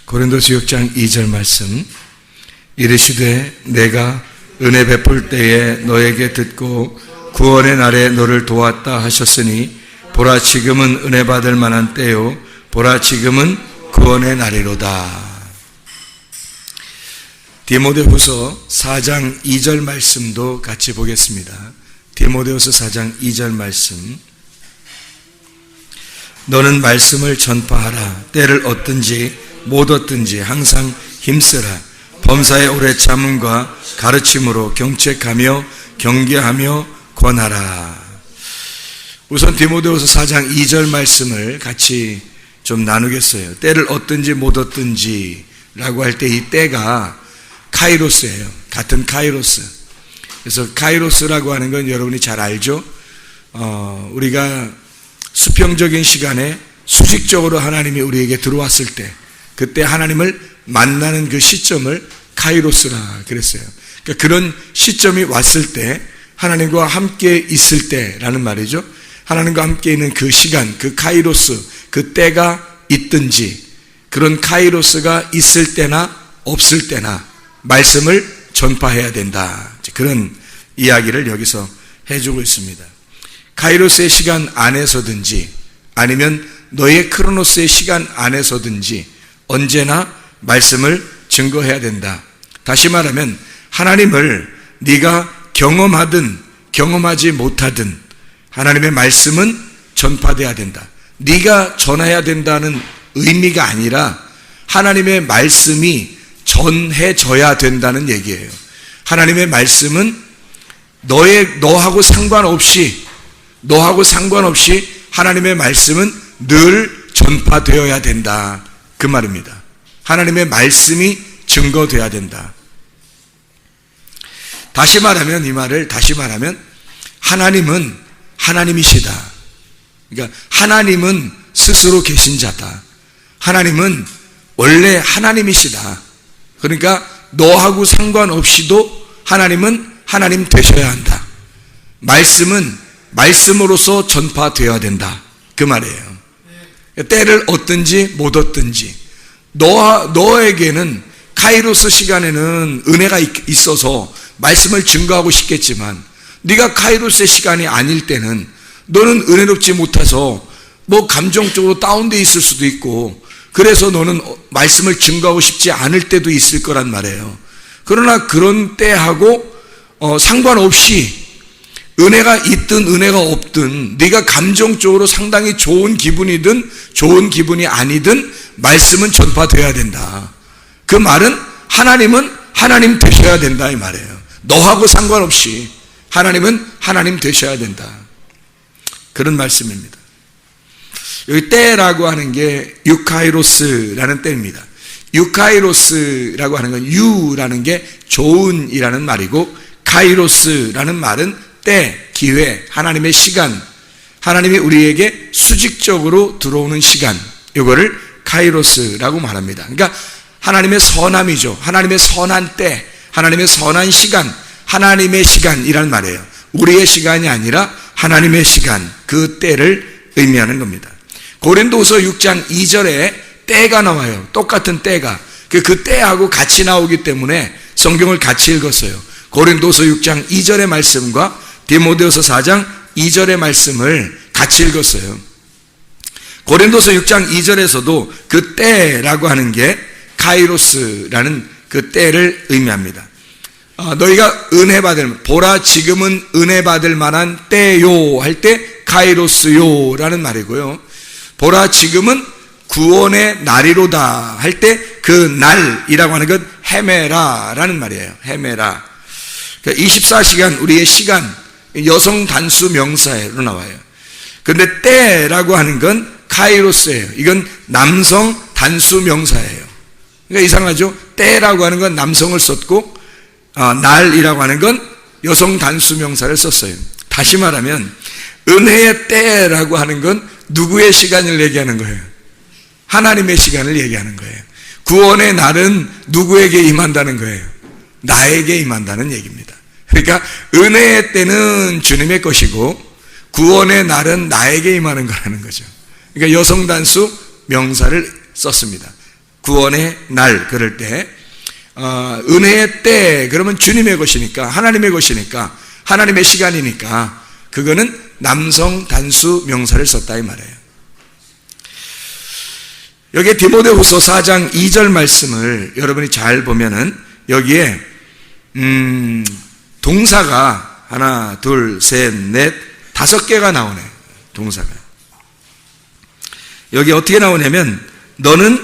고린도서 6장 2절 말씀. 이르시되 내가 은혜 베풀 때에 너에게 듣고 구원의 날에 너를 도왔다 하셨으니 보라 지금은 은혜 받을 만한 때요 보라 지금은 구원의 날이로다. 디모데후서 4장 2절 말씀도 같이 보겠습니다. 디모데후서 4장 2절 말씀. 너는 말씀을 전파하라. 때를 얻든지 못 얻든지 항상 힘쓰라. 범사의 오래 참음과 가르침으로 경책하며 경계하며 권하라. 우선 디모데후서 4장 2절 말씀을 같이 좀 나누겠어요. 때를 얻든지 못 얻든지 라고 할 때 이 때가 카이로스예요. 같은 카이로스. 그래서 카이로스라고 하는 건 여러분이 잘 알죠? 우리가 수평적인 시간에 수직적으로 하나님이 우리에게 들어왔을 때 그때 하나님을 만나는 그 시점을 카이로스라 그랬어요. 그러니까 그런 시점이 왔을 때 하나님과 함께 있을 때라는 말이죠. 하나님과 함께 있는 그 시간, 그 카이로스, 그 때가 있든지 그런 카이로스가 있을 때나 없을 때나 말씀을 전파해야 된다. 그런 이야기를 여기서 해주고 있습니다. 카이로스의 시간 안에서든지 아니면 너의 크로노스의 시간 안에서든지 언제나 말씀을 증거해야 된다. 다시 말하면 하나님을 네가 경험하든 경험하지 못하든 하나님의 말씀은 전파돼야 된다. 네가 전해야 된다는 의미가 아니라 하나님의 말씀이 전해져야 된다는 얘기예요. 하나님의 말씀은 너하고 상관없이 하나님의 말씀은 늘 전파되어야 된다. 그 말입니다. 하나님의 말씀이 증거돼야 된다. 다시 말하면 이 말을 다시 말하면 하나님은 하나님이시다. 그러니까 하나님은 스스로 계신 자다. 하나님은 원래 하나님이시다. 그러니까 너하고 상관없이도 하나님은 하나님 되셔야 한다. 말씀은 말씀으로서 전파되어야 된다. 그 말이에요. 때를 얻든지 못 얻든지 너에게는 카이로스 시간에는 은혜가 있어서 말씀을 증거하고 싶겠지만 네가 카이로스의 시간이 아닐 때는 너는 은혜롭지 못해서 뭐 감정적으로 다운돼 있을 수도 있고 그래서 너는 말씀을 증거하고 싶지 않을 때도 있을 거란 말이에요. 그러나 그런 때하고 상관없이 은혜가 있든 은혜가 없든 네가 감정적으로 상당히 좋은 기분이든 좋은 기분이 아니든 말씀은 전파돼야 된다. 그 말은 하나님은 하나님 되셔야 된다 이 말이에요. 너하고 상관없이 하나님은 하나님 되셔야 된다. 그런 말씀입니다. 여기 때라고 하는 게 유카이로스라는 때입니다. 유카이로스라고 하는 건 유라는 게 좋은이라는 말이고 카이로스라는 말은 때, 기회, 하나님의 시간, 하나님이 우리에게 수직적으로 들어오는 시간, 이거를 카이로스라고 말합니다. 그러니까 하나님의 선함이죠. 하나님의 선한 때, 하나님의 선한 시간, 하나님의 시간이란 말이에요. 우리의 시간이 아니라 하나님의 시간, 그 때를 의미하는 겁니다. 고린도후서 6장 2절에 때가 나와요. 똑같은 때가. 그 때하고 같이 나오기 때문에 성경을 같이 읽었어요. 고린도후서 6장 2절의 말씀과 디모데후서 4장 2절의 말씀을 같이 읽었어요. 고린도서 6장 2절에서도 그 때라고 하는 게 카이로스라는 그 때를 의미합니다. 너희가 은혜 받을, 보라 지금은 은혜 받을 만한 때요 할 때 카이로스요 라는 말이고요. 보라 지금은 구원의 날이로다 할 때 그 날이라고 하는 건 헤메라 라는 말이에요. 헤메라. 24시간 우리의 시간, 여성 단수 명사로 나와요. 그런데 때라고 하는 건 카이로스예요. 이건 남성 단수 명사예요. 그러니까 이상하죠? 때라고 하는 건 남성을 썼고 날이라고 하는 건 여성 단수 명사를 썼어요. 다시 말하면 은혜의 때라고 하는 건 누구의 시간을 얘기하는 거예요? 하나님의 시간을 얘기하는 거예요. 구원의 날은 누구에게 임한다는 거예요? 나에게 임한다는 얘기입니다. 그러니까 은혜의 때는 주님의 것이고 구원의 날은 나에게 임하는 거라는 거죠. 그러니까 여성 단수 명사를 썼습니다. 구원의 날 그럴 때 은혜의 때 그러면 주님의 것이니까 하나님의 것이니까 하나님의 시간이니까 그거는 남성 단수 명사를 썼다 이 말이에요. 여기에 디모데후서 4장 2절 말씀을 여러분이 잘 보면은 여기에 동사가 하나, 둘, 셋, 넷, 5개가 나오네. 동사가. 여기 어떻게 나오냐면 너는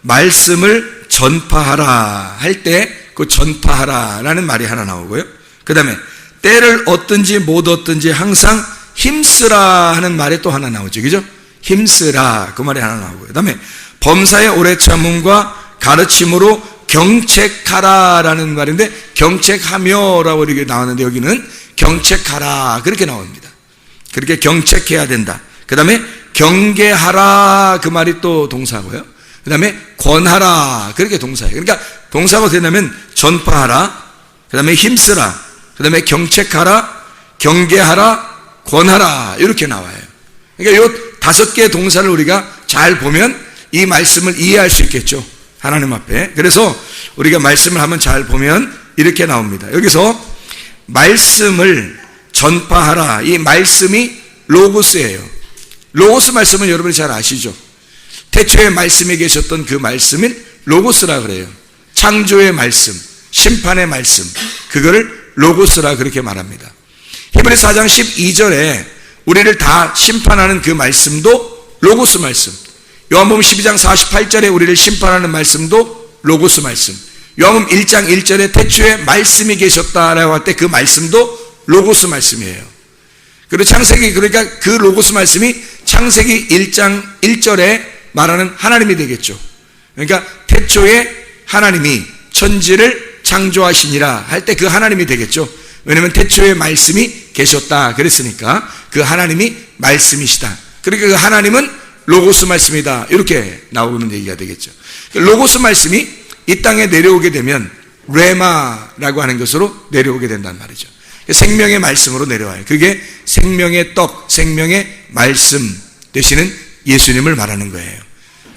말씀을 전파하라 할 때 그 전파하라라는 말이 하나 나오고요. 그 다음에 때를 얻든지 못 얻든지 항상 힘쓰라 하는 말이 또 하나 나오죠. 그죠? 힘쓰라 그 말이 하나 나오고요. 그 다음에 범사의 오래 참음과 가르침으로 경책하라라는 말인데 경책하며라고 이렇게 나오는데 여기는 경책하라 그렇게 나옵니다. 그렇게 경책해야 된다. 그 다음에 경계하라 그 말이 또 동사고요. 그 다음에 권하라 그렇게 동사예요. 그러니까 동사가 어떻게 되냐면 전파하라, 그 다음에 힘쓰라, 그 다음에 경책하라, 경계하라, 권하라 이렇게 나와요. 그러니까 이 5개의 동사를 우리가 잘 보면 이 말씀을 이해할 수 있겠죠. 하나님 앞에. 그래서 우리가 말씀을 한번 잘 보면 이렇게 나옵니다. 여기서 말씀을 전파하라. 이 말씀이 로고스예요. 로고스 말씀은 여러분이 잘 아시죠? 태초에 말씀에 계셨던 그 말씀을 로고스라 그래요. 창조의 말씀, 심판의 말씀, 그거를 로고스라 그렇게 말합니다. 히브리서 4장 12절에 우리를 다 심판하는 그 말씀도 로고스 말씀, 요한복음 12장 48절에 우리를 심판하는 말씀도 로고스 말씀, 요한복음 1장 1절에 태초에 말씀이 계셨다라고 할 때 그 말씀도 로고스 말씀이에요. 그리고 창세기, 그러니까 그 로고스 말씀이 창세기 1장 1절에 말하는 하나님이 되겠죠. 그러니까 태초에 하나님이 천지를 창조하시니라 할 때 그 하나님이 되겠죠. 왜냐하면 태초에 말씀이 계셨다 그랬으니까 그 하나님이 말씀이시다. 그러니까 그 하나님은 로고스 말씀이다 이렇게 나오는 얘기가 되겠죠. 로고스 말씀이 이 땅에 내려오게 되면 레마라고 하는 것으로 내려오게 된단 말이죠. 생명의 말씀으로 내려와요. 그게 생명의 떡, 생명의 말씀 되시는 예수님을 말하는 거예요.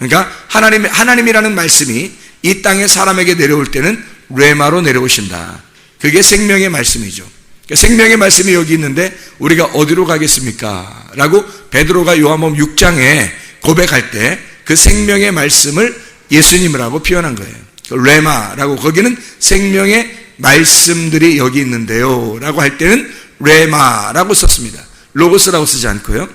그러니까 하나님이라는 말씀이 이 땅에 사람에게 내려올 때는 레마로 내려오신다. 그게 생명의 말씀이죠. 생명의 말씀이 여기 있는데 우리가 어디로 가겠습니까? 라고 베드로가 요한복음 6장에 고백할 때 그 생명의 말씀을 예수님이라고 표현한 거예요. 레마라고 거기는 생명의 말씀들이 여기 있는데요 라고 할 때는 레마라고 썼습니다. 로고스라고 쓰지 않고요.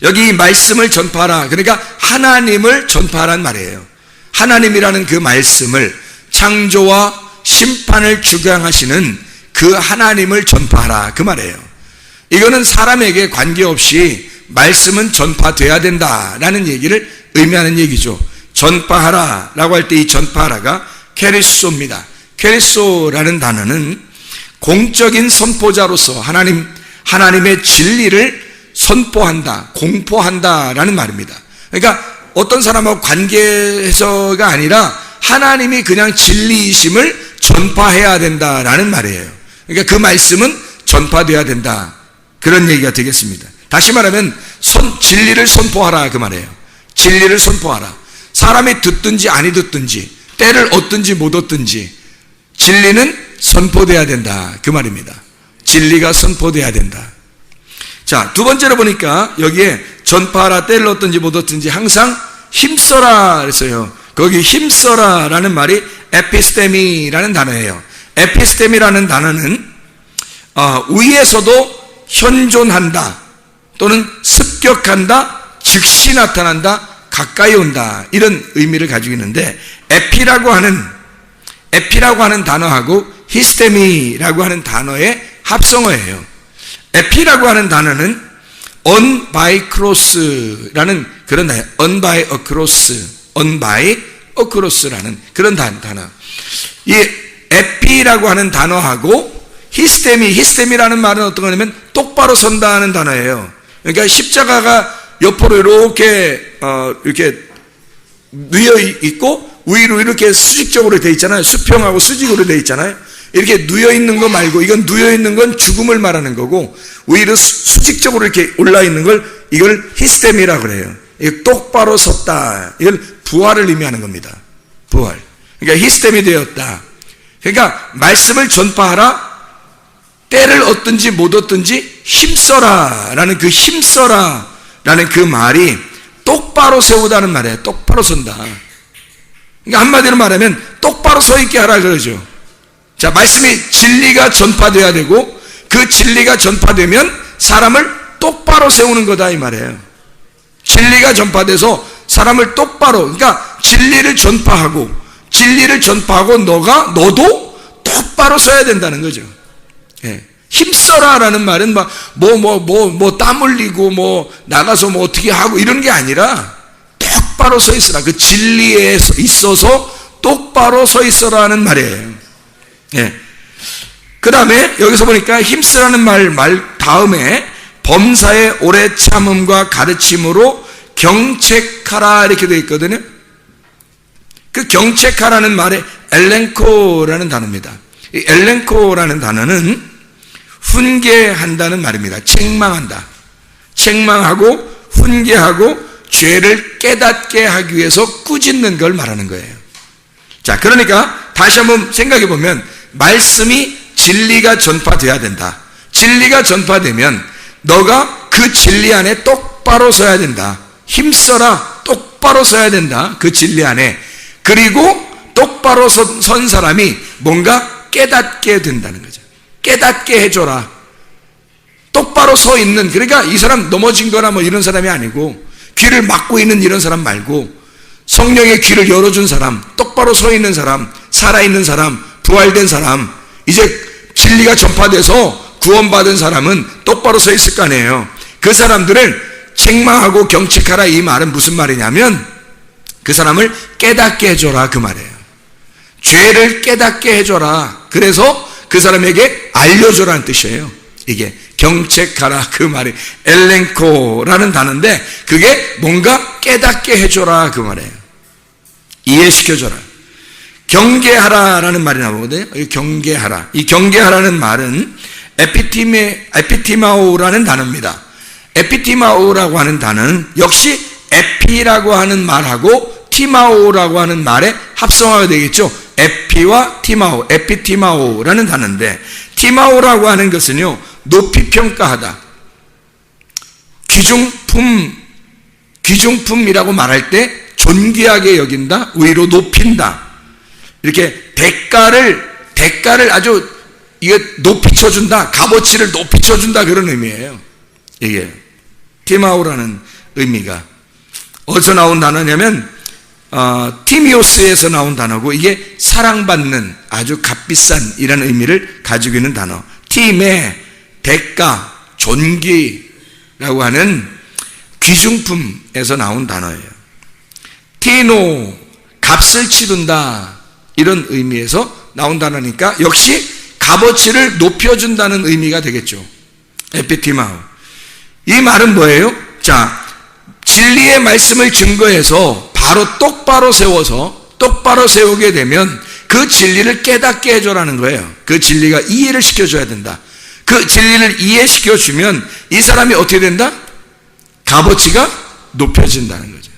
여기 말씀을 전파하라. 그러니까 하나님을 전파하라는 말이에요. 하나님이라는 그 말씀을 창조와 심판을 주관하시는 그 하나님을 전파하라 그 말이에요. 이거는 사람에게 관계없이 말씀은 전파돼야 된다라는 얘기를 의미하는 얘기죠. 전파하라 라고 할 때 이 전파하라가 케리소입니다. 케리소라는 단어는 공적인 선포자로서 하나님의 진리를 선포한다, 공포한다라는 말입니다. 그러니까 어떤 사람하고 관계해서가 아니라 하나님이 그냥 진리이심을 전파해야 된다라는 말이에요. 그러니까 그 말씀은 전파돼야 된다. 그런 얘기가 되겠습니다. 다시 말하면 진리를 선포하라 그 말이에요. 진리를 선포하라. 사람이 듣든지 아니 듣든지 때를 얻든지 못 얻든지 진리는 선포돼야 된다 그 말입니다. 진리가 선포돼야 된다. 자, 두 번째로 보니까 여기에 전파하라, 때를 얻든지 못 얻든지 항상 힘써라 그랬어요. 거기 힘써라 라는 말이 에피스테미라는 단어예요. 에피스테미라는 단어는 위에서도 현존한다 또는 습격한다, 즉시 나타난다, 가까이 온다 이런 의미를 가지고 있는데 에피라고 하는 단어하고 히스테미라고 하는 단어의 합성어예요. 에피라고 하는 단어는 on by cross라는 그런 단어, on by across라는 그런 단어. 이 에피라고 하는 단어하고 히스테미라는 말은 어떤 거냐면 똑바로 선다는 단어예요. 그러니까 십자가가 옆으로 이렇게 누여 있고 위로 이렇게 수직적으로 돼 있잖아요. 수평하고 수직으로 돼 있잖아요. 이렇게 누여 있는 거 말고 이건 누여 있는 건 죽음을 말하는 거고 위로 수직적으로 이렇게 올라 있는 걸 이걸 히스테미라고 그래요. 이거 똑바로 섰다. 이걸 부활을 의미하는 겁니다. 부활. 그러니까 히스템이 되었다. 그러니까 말씀을 전파하라. 때를 얻든지 못 얻든지 힘써라 라는 그 힘써라 라는 그 말이 똑바로 세우다는 말이에요. 똑바로 선다. 그러니까 한마디로 말하면 똑바로 서 있게 하라 그러죠. 자, 말씀이 진리가 전파돼야 되고 그 진리가 전파되면 사람을 똑바로 세우는 거다 이 말이에요. 진리가 전파돼서 사람을 똑바로, 그러니까 진리를 전파하고 너도 똑바로 서야 된다는 거죠. 예. 힘써라라는 말은 땀 흘리고 나가서 어떻게 하고 이런 게 아니라 똑바로 서 있으라. 그 진리에 있어서 똑바로 서 있어라는 말이에요. 예. 그 다음에 여기서 보니까 힘쓰라는 말 다음에 범사의 오래 참음과 가르침으로 경책하라 이렇게 되어 있거든요. 그 경책하라는 말에 엘렌코라는 단어입니다. 이 엘렌코라는 단어는 훈계한다는 말입니다. 책망한다. 책망하고 훈계하고 죄를 깨닫게 하기 위해서 꾸짖는 걸 말하는 거예요. 자, 그러니까 다시 한번 생각해 보면 말씀이 진리가 전파돼야 된다. 진리가 전파되면 너가 그 진리 안에 똑바로 서야 된다. 힘써라. 똑바로 서야 된다. 그 진리 안에. 그리고 똑바로 선 사람이 뭔가 깨닫게 된다는 거죠. 깨닫게 해줘라. 똑바로 서 있는, 그러니까 이 사람 넘어진 거나 이런 사람이 아니고 귀를 막고 있는 이런 사람 말고 성령의 귀를 열어준 사람, 똑바로 서 있는 사람, 살아있는 사람, 부활된 사람, 이제 진리가 전파돼서 구원받은 사람은 똑바로 서 있을 거 아니에요. 그 사람들을 책망하고 경책하라 이 말은 무슨 말이냐면 그 사람을 깨닫게 해줘라 그 말이에요. 죄를 깨닫게 해줘라. 그래서 그 사람에게 알려줘라는 뜻이에요. 이게 경책하라 그 말이 엘렌코라는 단어인데 그게 뭔가 깨닫게 해줘라 그 말이에요. 이해시켜줘라. 경계하라라는 말이 나오거든요. 경계하라. 이 경계하라는 말은 에피티마오라는 단어입니다. 에피티마오라고 하는 단어는 역시 에피라고 하는 말하고 티마오라고 하는 말에 합성화가 되겠죠. 에피와 티마오, 에피티마오라는 단어인데 티마오라고 하는 것은요, 높이 평가하다. 귀중품이라고 말할 때 존귀하게 여긴다, 위로 높인다. 이렇게 대가를 아주 이게 높이 쳐준다, 값어치를 높이 쳐준다 그런 의미예요. 이게 티마오라는 의미가 어디서 나온 단어냐면 티미오스에서 나온 단어고 이게 사랑받는 아주 값비싼이라는 의미를 가지고 있는 단어. 팀의 대가, 존귀라고 하는 귀중품에서 나온 단어예요. 티노, 값을 치른다 이런 의미에서 나온 단어니까 역시 값어치를 높여준다는 의미가 되겠죠. 에피티마오. 이 말은 뭐예요? 자, 진리의 말씀을 증거해서 바로 똑바로 세우게 되면 그 진리를 깨닫게 해줘라는 거예요. 그 진리가 이해를 시켜줘야 된다. 그 진리를 이해시켜주면 이 사람이 어떻게 된다? 값어치가 높여진다는 거죠.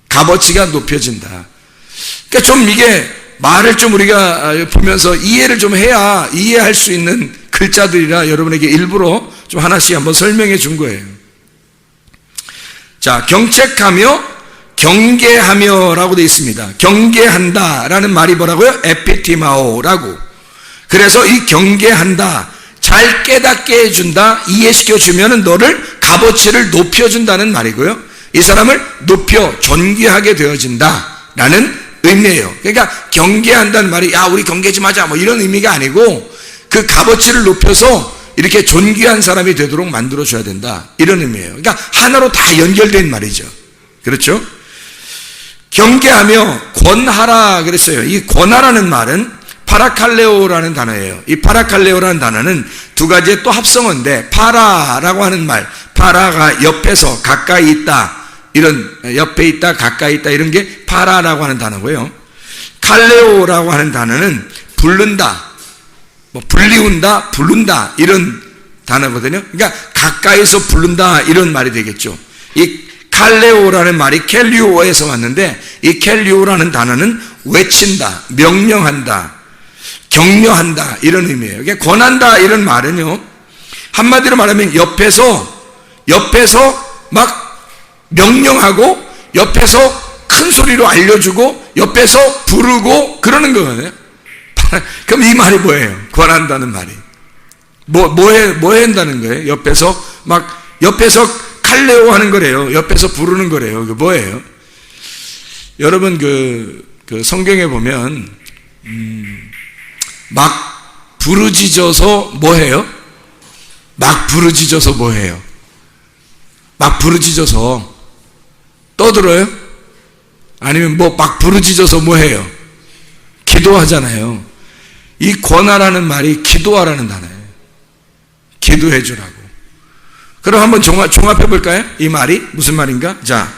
값어치가 높여진다. 그러니까 좀 이게 말을 좀 우리가 보면서 이해를 좀 해야 이해할 수 있는 글자들이라 여러분에게 일부러 좀 하나씩 한번 설명해 준 거예요. 자, 경책하며 경계하며 라고 되어 있습니다. 경계한다 라는 말이 뭐라고요? 에피티마오라고. 그래서 이 경계한다, 잘 깨닫게 해준다, 이해시켜주면 너를 값어치를 높여준다는 말이고요. 이 사람을 높여 존귀하게 되어진다 라는 의미예요. 그러니까 경계한다는 말이 야 우리 경계 좀 하자 이런 의미가 아니고 그 값어치를 높여서 이렇게 존귀한 사람이 되도록 만들어줘야 된다 이런 의미예요. 그러니까 하나로 다 연결된 말이죠. 그렇죠? 경계하며 권하라 그랬어요. 이 권하라는 말은 파라칼레오라는 단어예요. 이 파라칼레오라는 단어는 두 가지의 또 합성어인데 파라라고 하는 말, 파라가 옆에서 가까이 있다, 이런 옆에 있다 가까이 있다 이런 게 파라라고 하는 단어고요. 칼레오라고 하는 단어는 부른다, 불리운다, 부른다 이런 단어거든요. 그러니까 가까이서 부른다 이런 말이 되겠죠. 이 칼레오라는 말이 켈리오에서 왔는데, 이 켈리오라는 단어는 외친다, 명령한다, 격려한다 이런 의미예요. 이게 권한다 이런 말은요, 한마디로 말하면 옆에서 막 명령하고, 옆에서 큰 소리로 알려주고, 옆에서 부르고 그러는 거거든요. 그럼 이 말이 뭐예요? 권한다는 말이 뭐 한다는 거예요? 옆에서 칼레오 하는 거래요. 옆에서 부르는 거래요. 그 뭐예요? 여러분 그 성경에 보면 막 부르짖어서 뭐해요? 막 부르짖어서 뭐해요? 막 부르짖어서 떠들어요? 아니면 막 부르짖어서 뭐해요? 기도하잖아요. 이 권하라는 말이 기도하라는 단어예요. 기도해 주라고. 그럼 한번 종합해 볼까요? 이 말이 무슨 말인가? 자,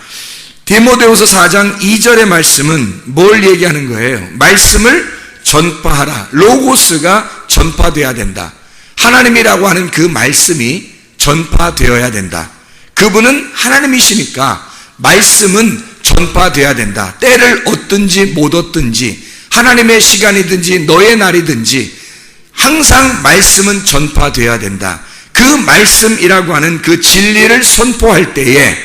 디모데후서 4장 2절의 말씀은 뭘 얘기하는 거예요? 말씀을 전파하라. 로고스가 전파되어야 된다. 하나님이라고 하는 그 말씀이 전파되어야 된다. 그분은 하나님이시니까 말씀은 전파되어야 된다. 때를 얻든지 못 얻든지, 하나님의 시간이든지 너의 날이든지 항상 말씀은 전파되어야 된다. 그 말씀이라고 하는 그 진리를 선포할 때에,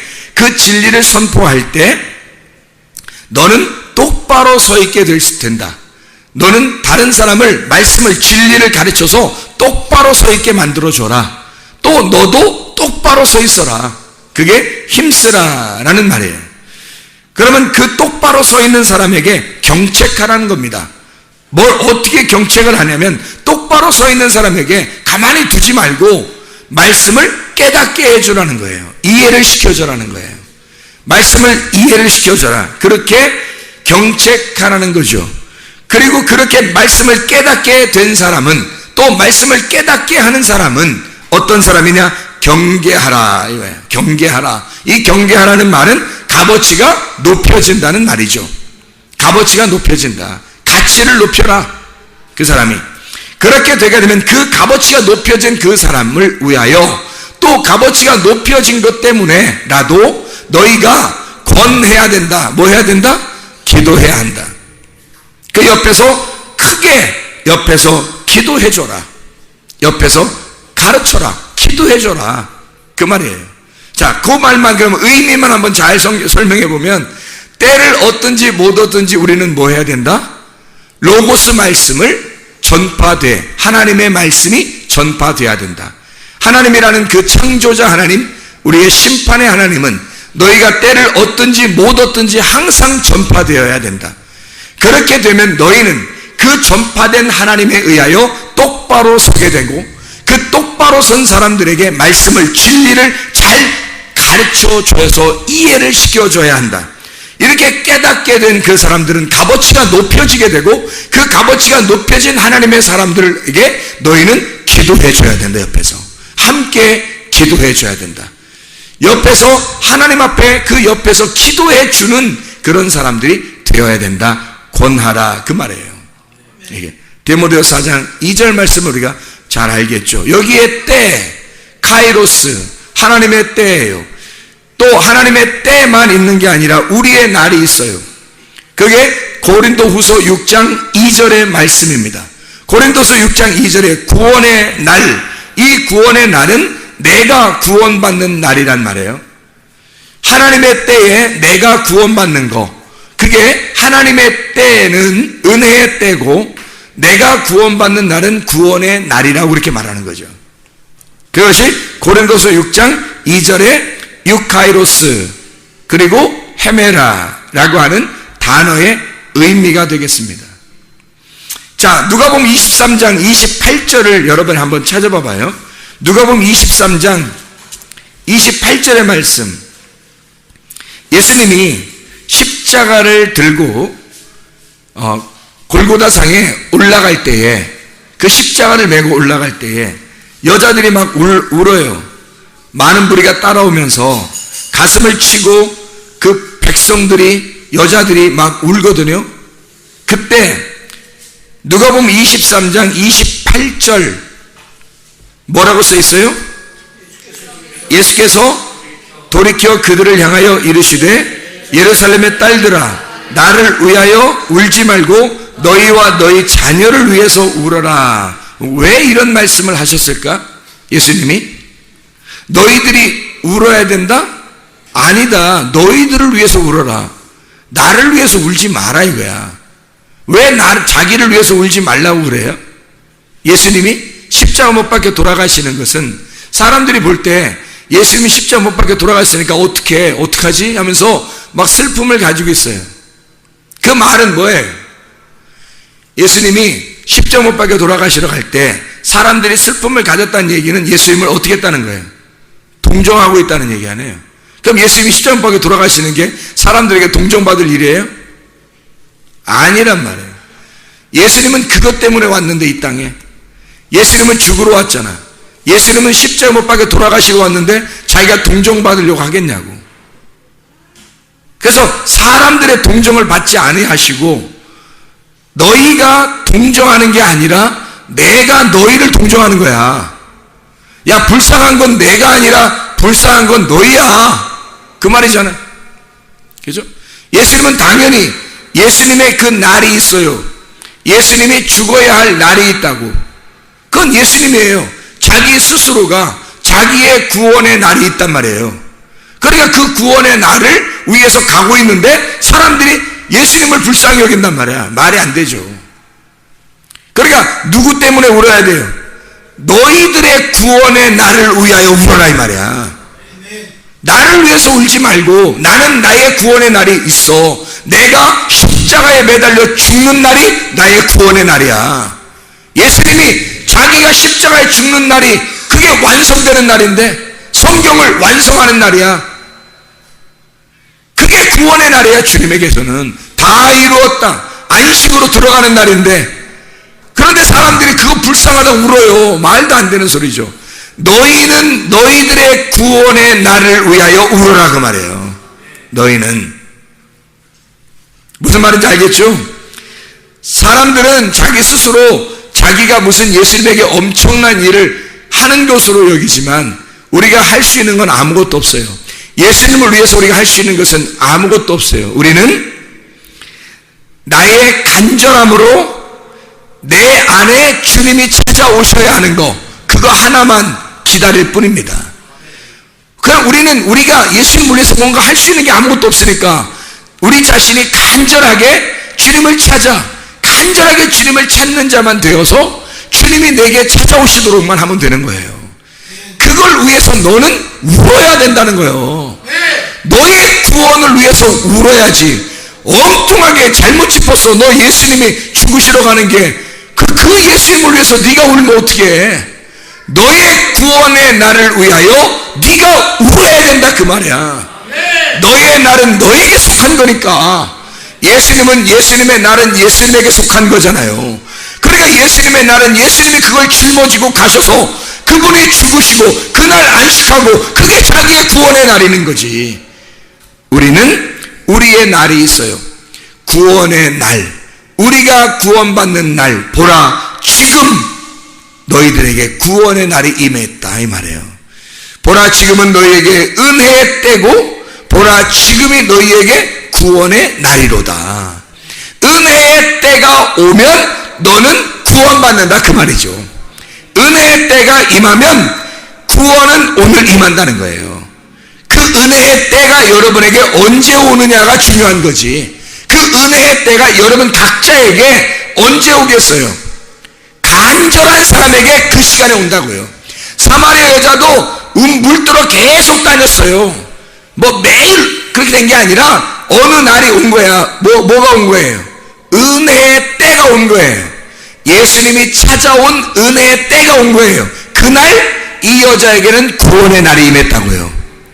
너는 똑바로 서 있게 될 텐다. 너는 다른 사람을, 말씀을, 진리를 가르쳐서 똑바로 서 있게 만들어줘라. 또 너도 똑바로 서 있어라. 그게 힘쓰라라는 말이에요. 그러면 그 똑바로 서 있는 사람에게 경책하라는 겁니다. 뭘 어떻게 경책을 하냐면, 똑바로 서 있는 사람에게 가만히 두지 말고 말씀을 깨닫게 해주라는 거예요. 이해를 시켜줘라는 거예요. 말씀을 이해를 시켜줘라. 그렇게 경책하라는 거죠. 그리고 그렇게 말씀을 깨닫게 된 사람은, 또 말씀을 깨닫게 하는 사람은 어떤 사람이냐? 경계하라 이거예요. 경계하라. 이 경계하라는 말은 값어치가 높여진다는 말이죠. 값어치가 높여진다. 가치를 높여라. 그 사람이 그렇게 되게 되면 그 값어치가 높여진 그 사람을 위하여, 또 값어치가 높여진 것 때문에 나도 너희가 권해야 된다. 뭐 해야 된다? 기도해야 한다. 그 옆에서 크게 기도해줘라. 옆에서 가르쳐라. 기도해줘라. 그 말이에요. 자, 그 말만, 그러면 의미만 한번 잘 설명해 보면, 때를 얻든지 못 얻든지 우리는 뭐 해야 된다? 로고스 말씀을 전파돼, 하나님의 말씀이 전파돼야 된다. 하나님이라는 그 창조자 하나님, 우리의 심판의 하나님은 너희가 때를 얻든지 못 얻든지 항상 전파되어야 된다. 그렇게 되면 너희는 그 전파된 하나님에 의하여 똑바로 서게 되고, 그 똑바로 선 사람들에게 말씀을, 진리를 잘 가르쳐줘서 이해를 시켜줘야 한다. 이렇게 깨닫게 된 그 사람들은 값어치가 높여지게 되고, 그 값어치가 높여진 하나님의 사람들에게 너희는 기도해줘야 된다. 옆에서 함께 기도해줘야 된다. 옆에서 하나님 앞에, 그 옆에서 기도해주는 그런 사람들이 되어야 된다. 권하라 그 말이에요. 이게 디모데후서 4장 2절 말씀을 우리가 잘 알겠죠. 여기에 때, 카이로스, 하나님의 때예요. 또 하나님의 때만 있는 게 아니라 우리의 날이 있어요. 그게 고린도후서 6장 2절의 말씀입니다. 고린도서 6장 2절에 구원의 날, 이 구원의 날은 내가 구원받는 날이란 말이에요. 하나님의 때에 내가 구원받는 거, 그게 하나님의 때는 은혜의 때고, 내가 구원받는 날은 구원의 날이라고 그렇게 말하는 거죠. 그것이 고린도서 6장 2절에 유카이로스 그리고 헤메라라고 하는 단어의 의미가 되겠습니다. 자, 누가복음 23장 28절을 여러분 한번 찾아봐 봐요. 누가복음 23장 28절의 말씀. 예수님이 십자가를 들고 골고다상에 올라갈 때에, 그 십자가를 메고 올라갈 때에 여자들이 막 울어요. 많은 무리가 따라오면서 가슴을 치고 그 백성들이, 여자들이 막 울거든요. 그때 누가복음 23장 28절 뭐라고 써 있어요? 예수께서 돌이켜 그들을 향하여 이르시되 예루살렘의 딸들아 나를 위하여 울지 말고 너희와 너희 자녀를 위해서 울어라. 왜 이런 말씀을 하셨을까? 예수님이 너희들이 울어야 된다? 아니다. 너희들을 위해서 울어라. 나를 위해서 울지 마라 이거야. 왜 자기를 위해서 울지 말라고 그래요? 예수님이 십자가 못 박혀 돌아가시는 것은 사람들이 볼 때 예수님이 십자가 못 박혀 돌아갔으니까 어떡하지? 하면서 막 슬픔을 가지고 있어요. 그 말은 뭐예요? 예수님이 십자가 못 박혀 돌아가시러 갈 때 사람들이 슬픔을 가졌다는 얘기는 예수님을 어떻게 했다는 거예요? 동정하고 있다는 얘기 아니에요. 그럼 예수님이 십자가 못 박혀 돌아가시는 게 사람들에게 동정받을 일이에요? 아니란 말이에요. 예수님은 그것 때문에 왔는데 이 땅에 예수님은 죽으러 왔잖아. 예수님은 십자가 못 박혀 돌아가시러 왔는데 자기가 동정받으려고 하겠냐고. 그래서 사람들의 동정을 받지 아니하시고 너희가 동정하는 게 아니라 내가 너희를 동정하는 거야. 야, 불쌍한 건 내가 아니라 불쌍한 건 너희야. 그 말이잖아. 그죠? 예수님은 당연히 예수님의 그 날이 있어요. 예수님이 죽어야 할 날이 있다고. 그건 예수님이에요. 자기 스스로가 자기의 구원의 날이 있단 말이에요. 그러니까 그 구원의 날을 위해서 가고 있는데 사람들이 예수님을 불쌍히 여긴단 말이야. 말이 안 되죠. 그러니까 누구 때문에 울어야 돼요? 너희들의 구원의 날을 위하여 울어라 이 말이야. 나를 위해서 울지 말고 나는 나의 구원의 날이 있어. 내가 십자가에 매달려 죽는 날이 나의 구원의 날이야. 예수님이 자기가 십자가에 죽는 날이 그게 완성되는 날인데 성경을 완성하는 날이야. 그게 구원의 날이야. 주님에게서는 다 이루었다. 안식으로 들어가는 날인데 그런데 사람들이 그거 불쌍하다 울어요. 말도 안 되는 소리죠. 너희는 너희들의 구원의 날을 위하여 울어라 그 말이에요. 너희는 무슨 말인지 알겠죠? 사람들은 자기 스스로 자기가 무슨 예수님에게 엄청난 일을 하는 것으로 여기지만 우리가 할 수 있는 건 아무것도 없어요. 예수님을 위해서 우리가 할 수 있는 것은 아무것도 없어요. 우리는 나의 간절함으로 내 안에 주님이 찾아오셔야 하는 거 그거 하나만 기다릴 뿐입니다. 그럼 우리가 예수님을 위해서 뭔가 할 수 있는 게 아무것도 없으니까 우리 자신이 간절하게 주님을 간절하게 주님을 찾는 자만 되어서 주님이 내게 찾아오시도록만 하면 되는 거예요. 그걸 위해서 너는 울어야 된다는 거예요. 너의 구원을 위해서 울어야지. 엉뚱하게 잘못 짚었어. 너 예수님이 죽으시러 가는 게 그 예수님을 위해서 네가 울면 어떻게 해? 너의 구원의 날을 위하여 네가 울어야 된다 그 말이야. 너의 날은 너에게 속한 거니까. 예수님의 날은 예수님에게 속한 거잖아요. 그러니까 예수님의 날은 예수님이 그걸 짊어지고 가셔서 그분이 죽으시고 그날 안식하고 그게 자기의 구원의 날이는 거지. 우리는 우리의 날이 있어요. 구원의 날, 우리가 구원받는 날. 보라 지금 너희들에게 구원의 날이 임했다 이 말이에요. 보라 지금은 너희에게 은혜의 때고 보라 지금이 너희에게 구원의 날이로다. 은혜의 때가 오면 너는 구원받는다 그 말이죠. 은혜의 때가 임하면 구원은 오늘 임한다는 거예요. 그 은혜의 때가 여러분에게 언제 오느냐가 중요한 거지. 그 은혜의 때가 여러분 각자에게 언제 오겠어요? 간절한 사람에게 그 시간에 온다고요. 사마리아 여자도 물들어 계속 다녔어요. 뭐 매일 그렇게 된 게 아니라 어느 날이 온 거야. 뭐가 온 거예요? 은혜의 때가 온 거예요. 예수님이 찾아온 은혜의 때가 온 거예요. 그날 이 여자에게는 구원의 날이 임했다고요.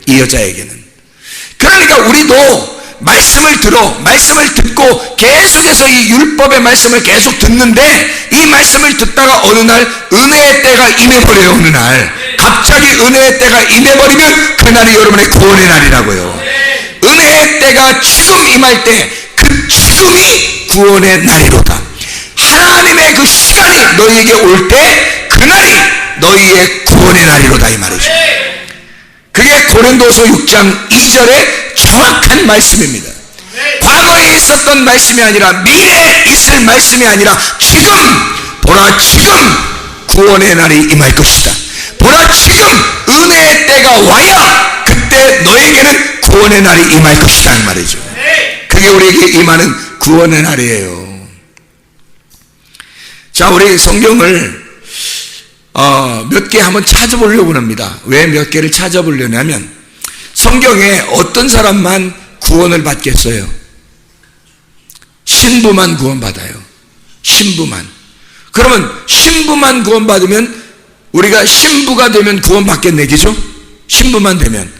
이 여자에게는. 그러니까 우리도 말씀을 듣고 계속해서 이 율법의 말씀을 계속 듣는데 이 말씀을 듣다가 어느 날 은혜의 때가 임해버려요. 어느 날 갑자기 은혜의 때가 임해버리면 그날이 여러분의 구원의 날이라고요. 은혜의 때가 지금 임할 때 그 지금이 구원의 날이로다. 하나님의 그 시간이 너희에게 올 때 그날이 너희의 구원의 날이로다 이 말이죠. 그게 고린도서 6장 2절의 정확한 말씀입니다. 과거에 있었던 말씀이 아니라 미래에 있을 말씀이 아니라 지금, 보라 지금 구원의 날이 임할 것이다. 보라 지금 은혜의 때가 와야 그때 너에게는 구원의 날이 임할 것이다 이 말이죠. 그게 우리에게 임하는 구원의 날이에요. 자, 우리 성경을 몇 개 한번 찾아보려고 합니다. 왜 몇 개를 찾아보려냐면 성경에 어떤 사람만 구원을 받겠어요? 신부만 구원받아요. 신부만. 그러면 신부만 구원받으면 우리가 신부가 되면 구원받겠네, 그죠? 신부만 되면.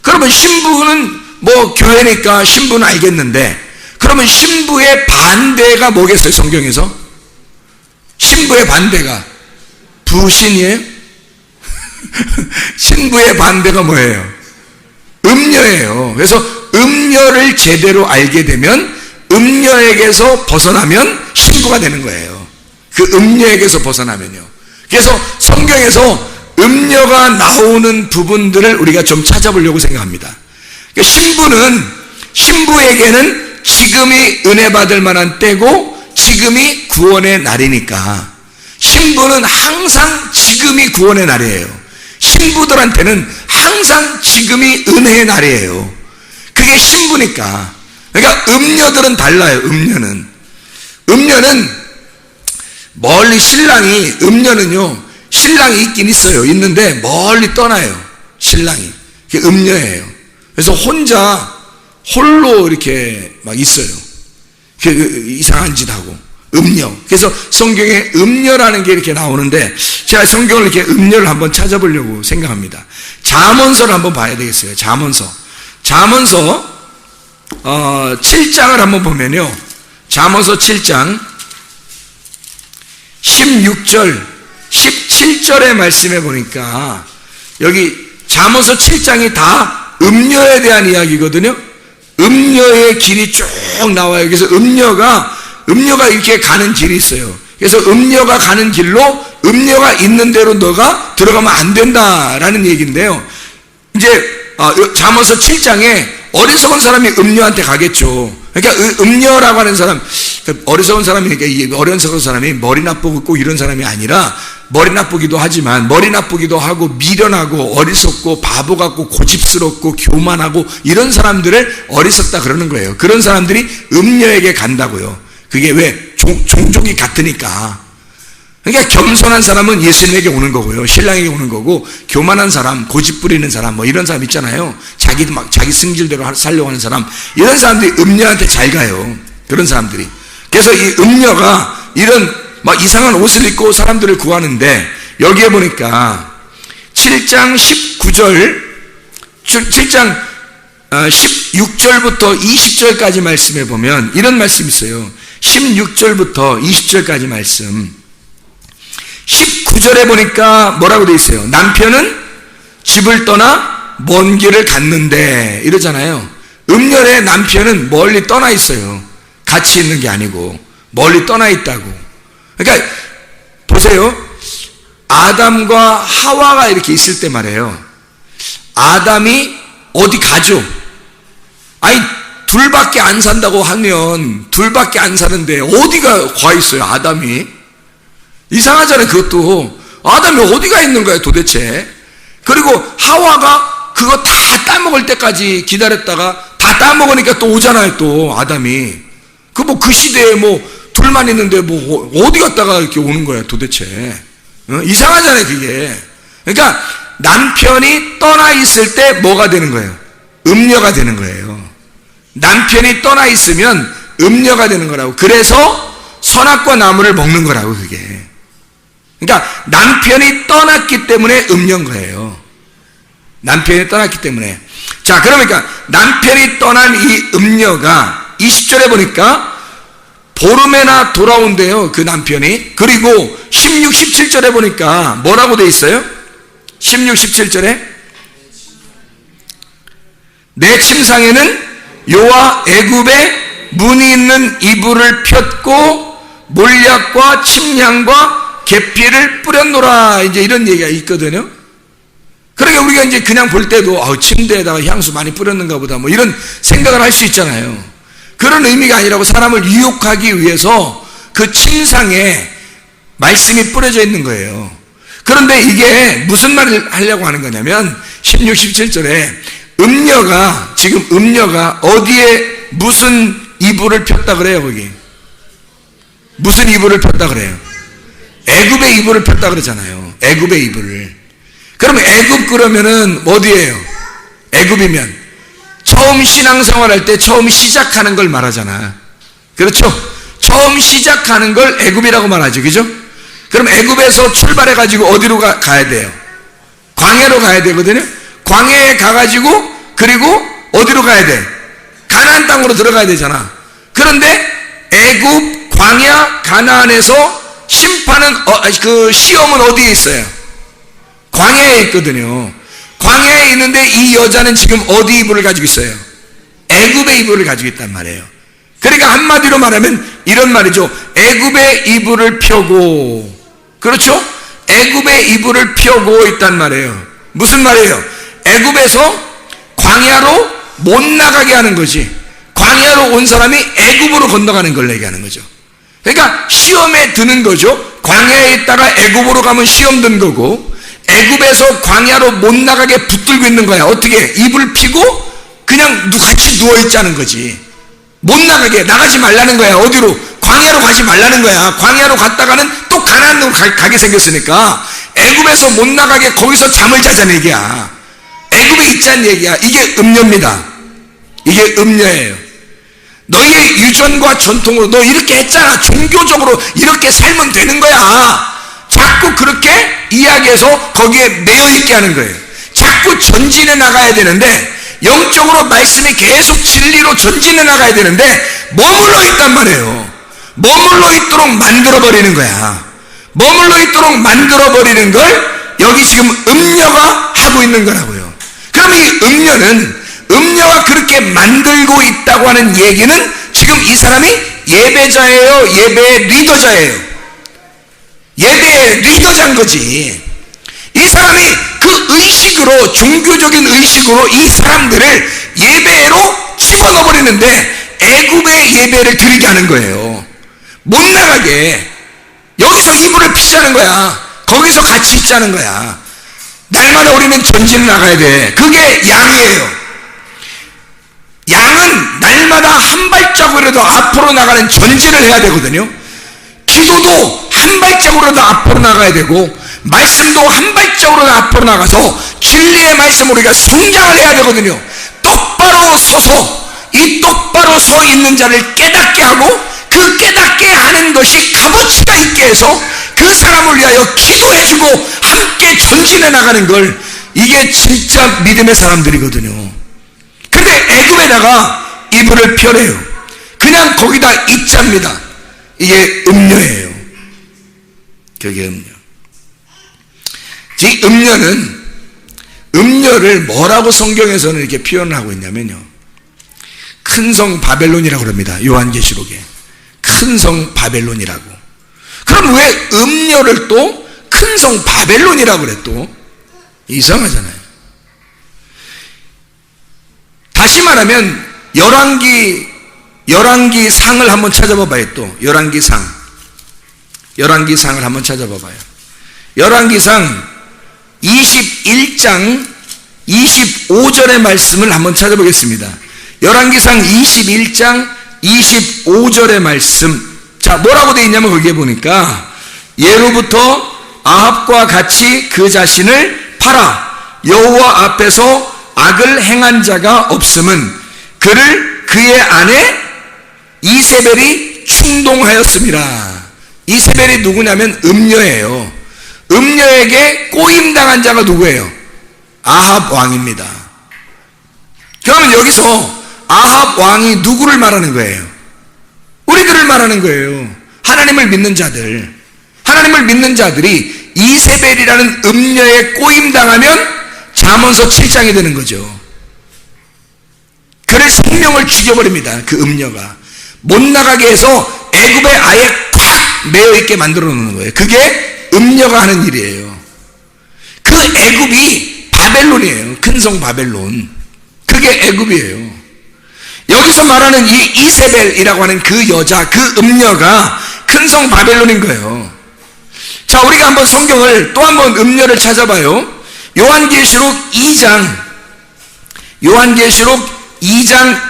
그러면 신부는 뭐 교회니까 신부는 알겠는데, 그러면 신부의 반대가 뭐겠어요, 성경에서? 신부의 반대가 부신이에요? 신부의 반대가 뭐예요? 음녀예요. 그래서 음녀를 제대로 알게 되면 음녀에게서 벗어나면 신부가 되는 거예요. 그 음녀에게서 벗어나면요. 그래서 성경에서 음녀가 나오는 부분들을 우리가 좀 찾아보려고 생각합니다. 신부에게는 지금이 은혜 받을 만한 때고 지금이 구원의 날이니까 신부는 항상 지금이 구원의 날이에요. 신부들한테는 항상 지금이 은혜의 날이에요. 그게 신부니까. 그러니까 음녀들은 달라요. 음녀는 멀리 음녀는요 신랑이 있긴 있어요. 있는데 멀리 떠나요. 신랑이. 그게 음녀예요. 그래서 홀로 이렇게 막 있어요. 이상한 짓 하고. 음녀. 그래서 성경에 음녀라는 게 이렇게 나오는데 제가 성경을 이렇게 음녀를 한번 찾아보려고 생각합니다. 잠언서를 한번 봐야 되겠어요. 잠언서 7장을 한번 보면요. 잠언서 7장 16절 17절의 말씀에 보니까 여기 잠언서 7장이 다 음녀에 대한 이야기거든요. 음녀의 길이 쭉 나와요. 그래서 음녀가 이렇게 가는 길이 있어요. 그래서 음녀가 가는 길로 음녀가 있는 대로 너가 들어가면 안 된다라는 얘기인데요. 이제 잠언서 7장에 어리석은 사람이 음녀한테 가겠죠. 그러니까 음녀라고 하는 사람, 어리석은 사람이니까 이 어리석은 사람이 머리 나쁘고 꼭 이런 사람이 아니라 머리 나쁘기도 하지만 머리 나쁘기도 하고 미련하고 어리석고 바보 같고 고집스럽고 교만하고 이런 사람들을 어리석다 그러는 거예요. 그런 사람들이 음녀에게 간다고요. 그게 왜? 종족이 같으니까. 그러니까 겸손한 사람은 예수님에게 오는 거고요. 신랑에게 오는 거고, 교만한 사람, 고집 부리는 사람, 뭐 이런 사람 있잖아요. 자기 승질대로 살려고 하는 사람, 이런 사람들이 음녀한테 잘 가요. 그런 사람들이. 그래서 이 음녀가 이런 막 이상한 옷을 입고 사람들을 구하는데, 여기에 보니까 7장 16절부터 20절까지 말씀해 보면 이런 말씀이 있어요. 16절부터 20절까지 말씀. 19절에 보니까 뭐라고 되어 있어요? 남편은 집을 떠나 먼 길을 갔는데 이러잖아요. 음녀의 남편은 멀리 떠나 있어요. 같이 있는 게 아니고 멀리 떠나 있다고. 그러니까 보세요. 아담과 하와가 이렇게 있을 때 말이에요. 아담이 어디 가죠? 아니 둘밖에 안 산다고 하면 둘밖에 안 사는데 어디가 가 있어요? 아담이. 이상하잖아요. 그것도 아담이 어디가 있는 거야 도대체. 그리고 하와가 그거 다 따먹을 때까지 기다렸다가 다 따먹으니까 또 오잖아요. 또 아담이 그 시대에 둘만 있는데 어디 갔다가 이렇게 오는 거야 도대체. 이상하잖아요 그게. 그러니까 남편이 떠나 있을 때 뭐가 되는 거예요? 음녀가 되는 거예요. 남편이 떠나 있으면 음녀가 되는 거라고. 그래서 선악과 나무를 먹는 거라고 그게. 그러니까 남편이 떠났기 때문에 음녀인 거예요. 남편이 떠났기 때문에. 자, 그러니까 남편이 떠난 이 음녀가 20절에 보니까 보름에나 돌아온대요. 그 남편이. 그리고 16, 17절에 보니까 뭐라고 돼 있어요? 16, 17절에 내 침상에는 여호와 애굽의 문이 있는 이불을 폈고 몰약과 침향과 계피를 뿌렸노라. 이제 이런 얘기가 있거든요. 그러니까 만약에 우리가 이제 그냥 볼 때도 침대에다가 향수 많이 뿌렸는가 보다 뭐 이런 생각을 할 수 있잖아요. 그런 의미가 아니라고 사람을 유혹하기 위해서 그 침상에 말씀이 뿌려져 있는 거예요. 그런데 이게 무슨 말을 하려고 하는 거냐면 16, 17절에 지금 음녀가 어디에 무슨 이불을 폈다 그래요, 거기. 무슨 이불을 폈다 그래요? 애굽의 이불을 폈다 그러잖아요. 애굽의 이불을. 그럼 애굽 그러면은 어디예요? 애굽이면 처음 신앙생활 할 때 처음 시작하는 걸 말하잖아. 그렇죠? 처음 시작하는 걸 애굽이라고 말하죠. 그죠? 그럼 애굽에서 출발해가지고 어디로 가야 돼요? 광야로 가야 되거든요. 광야에 가가지고 그리고 어디로 가야 돼? 가나안 땅으로 들어가야 되잖아. 그런데 애굽, 광야, 가나안에서 심판은 그 시험은 어디에 있어요? 광야에 있거든요. 광야에 있는데 이 여자는 지금 어디 이불을 가지고 있어요? 애굽의 이불을 가지고 있단 말이에요. 그러니까 한마디로 말하면 이런 말이죠. 애굽의 이불을 펴고, 그렇죠? 애굽의 이불을 펴고 있단 말이에요. 무슨 말이에요? 애굽에서 광야로 못 나가게 하는 거지. 광야로 온 사람이 애굽으로 건너가는 걸 얘기하는 거죠. 그러니까 시험에 드는 거죠. 광야에 있다가 애굽으로 가면 시험 든 거고, 애굽에서 광야로 못 나가게 붙들고 있는 거야. 어떻게? 이불 피고 그냥 같이 누워있자는 거지. 못 나가지 말라는 거야. 어디로? 광야로 가지 말라는 거야. 광야로 갔다가는 또 가나안으로 가게 생겼으니까 애굽에서 못 나가게 거기서 잠을 자자는 얘기야. 애굽에 있자는 얘기야. 이게 음녀입니다. 이게 음녀예요. 너희의 유전과 전통으로 너 이렇게 했잖아. 종교적으로 이렇게 살면 되는 거야. 자꾸 그렇게 이야기해서 거기에 매여있게 하는 거예요. 자꾸 전진해 나가야 되는데, 영적으로 말씀이 계속 진리로 전진해 나가야 되는데 머물러 있단 말이에요. 머물러 있도록 만들어버리는 거야. 머물러 있도록 만들어버리는 걸 여기 지금 음녀가 하고 있는 거라고요. 그럼 이 음녀가 그렇게 만들고 있다고 하는 얘기는 지금 이 사람이 예배자예요? 예배 리더자예요? 예배의 리더자인 거지. 이 사람이 그 의식으로, 종교적인 의식으로 이 사람들을 예배로 집어넣어버리는데 애굽의 예배를 드리게 하는 거예요. 못 나가게. 여기서 이불을 피자는 거야. 거기서 같이 있자는 거야. 날마다 우리는 전진을 나가야 돼. 그게 양이에요. 양은 날마다 한 발자국이라도 앞으로 나가는 전진을 해야 되거든요. 기도도 한 발자국으로도 앞으로 나가야 되고, 말씀도 한 발자국으로 앞으로 나가서 진리의 말씀으로 우리가 성장을 해야 되거든요. 똑바로 서서 이 똑바로 서 있는 자를 깨닫게 하고, 그 깨닫게 하는 것이 값어치가 있게 해서 그 사람을 위하여 기도해주고 함께 전진해 나가는 걸, 이게 진짜 믿음의 사람들이거든요. 근데 애굽에다가 이불을 펴래요. 그냥 거기다 있자입니다. 이게 음녀예요. 그게 음녀. 이 음녀를 뭐라고 성경에서는 이렇게 표현을 하고 있냐면요, 큰 성 바벨론이라고 그럽니다. 요한계시록에 큰 성 바벨론이라고. 그럼 왜 음녀를 또 큰 성 바벨론이라고 그래? 또 이상하잖아요. 다시 말하면 열왕기 상을 한번 찾아봐봐요. 또 열왕기 상을 한번 찾아봐봐요. 열왕기상 21장 25절의 말씀을 한번 찾아보겠습니다. 열왕기상 21장 25절의 말씀. 자, 뭐라고 되어 있냐면 거기에 보니까 예로부터 아합과 같이 그 자신을 팔아 여호와 앞에서 악을 행한 자가 없음은 그의 아내 이세벨이 충동하였습니다. 이세벨이 누구냐면 음녀예요. 음녀에게 꼬임당한 자가 누구예요? 아합 왕입니다. 그러면 여기서 아합 왕이 누구를 말하는 거예요? 우리들을 말하는 거예요. 하나님을 믿는 자들. 하나님을 믿는 자들이 이세벨이라는 음녀에 꼬임당하면 잠언서 7장이 되는 거죠. 그의 생명을 죽여버립니다. 그 음녀가 못 나가게 해서 애굽에 아예 콱 매여있게 만들어 놓는 거예요. 그게 음녀가 하는 일이에요. 그 애굽이 바벨론이에요. 큰 성 바벨론. 그게 애굽이에요. 여기서 말하는 이 이세벨이라고 하는 그 여자, 그 음녀가 큰 성 바벨론인 거예요. 자, 우리가 한번 성경을 또 한번 음녀를 찾아봐요. 요한계시록 2장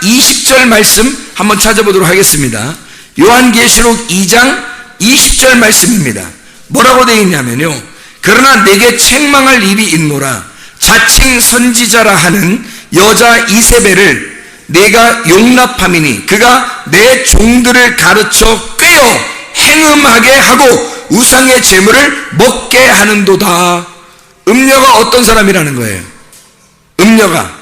20절 말씀 한번 찾아보도록 하겠습니다. 요한계시록 2장 20절 말씀입니다. 뭐라고 되어 있냐면요, 그러나 내게 책망할 일이 있노라. 자칭 선지자라 하는 여자 이세벨을 내가 용납함이니 그가 내 종들을 가르쳐 꿰어 행음하게 하고 우상의 제물을 먹게 하는도다. 음녀가 어떤 사람이라는 거예요? 음녀가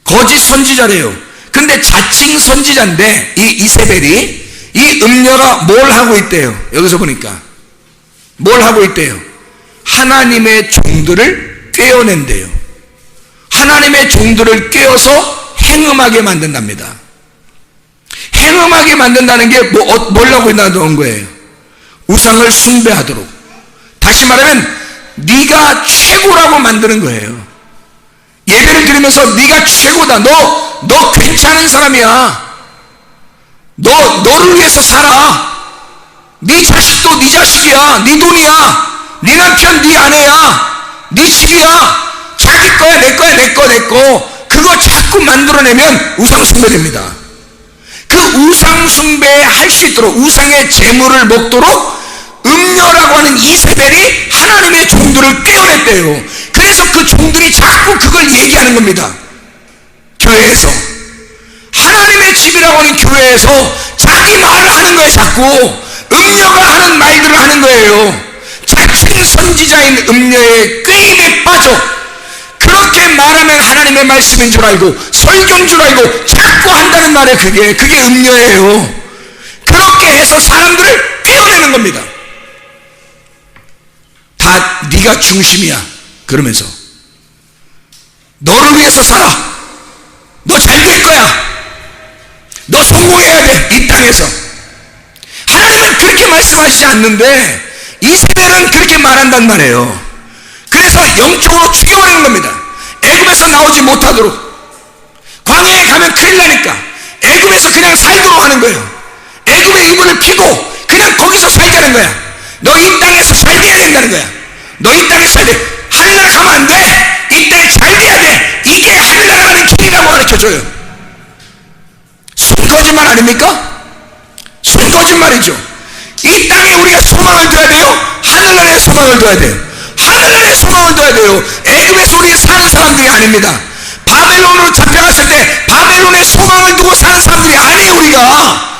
거짓 선지자래요. 근데 자칭 선지자인데 이 이세벨이 이 음녀가 뭘 하고 있대요? 여기서 보니까 뭘 하고 있대요? 하나님의 종들을 꿰어낸대요. 하나님의 종들을 꿰어서 행음하게 만든답니다. 행음하게 만든다는 게 뭐라고 나온 거예요? 우상을 숭배하도록. 다시 말하면 네가 최고라고 만드는 거예요. 예배를 드리면서 네가 최고다. 너 괜찮은 사람이야. 너를 위해서 살아. 네 자식도 네 자식이야. 네 돈이야. 네 남편 네 아내야. 네 집이야. 자기 거야. 내 거야. 내 거. 그거 자꾸 만들어내면 우상 숭배됩니다. 그 우상 숭배할 수 있도록 우상의 재물을 먹도록 음녀라고 하는 이세벨이 하나님의 종들을 떼어냈대요. 그래서 그 종들이 자꾸 그걸 얘기하는 겁니다. 교회에서 하나님의 집이라고 하는 교회에서 자기 말을 하는 거예요. 자꾸 음녀가 하는 말들을 하는 거예요. 자칭 선지자인 음녀의 꾀임에 빠져 그렇게 말하면 하나님의 말씀인 줄 알고 설교인 줄 알고 자꾸 한다는 말에 그게 음녀예요. 그렇게 해서 사람들을 떼어내는 겁니다. 다 네가 중심이야. 그러면서 너를 위해서 살아. 너 잘 될 거야. 너 성공해야 돼. 이 땅에서. 하나님은 그렇게 말씀하시지 않는데 이세벨은 그렇게 말한단 말이에요. 그래서 영적으로 죽여버리는 겁니다. 애굽에서 나오지 못하도록. 광야에 가면 큰일 나니까 애굽에서 그냥 살도록 하는 거예요. 애굽의 이불을 피고 그냥 거기서 살자는 거야. 너 이 땅에서 잘 돼야 된다는 거야. 너 이 땅에 살 돼. 하늘나라 가면 안 돼. 이 땅에 잘 돼야 돼. 이게 하늘나라 가는 길이라고 가르쳐줘요. 순거짓말 아닙니까? 순거짓말이죠. 이 땅에 우리가 소망을 둬야 돼요. 하늘나라에 소망을 둬야 돼요. 하늘나라에 소망을 둬야 돼요. 애굽에서 우리 사는 사람들이 아닙니다. 바벨론으로 잡혀갔을 때 바벨론에 소망을 두고 사는 사람들이 아니에요.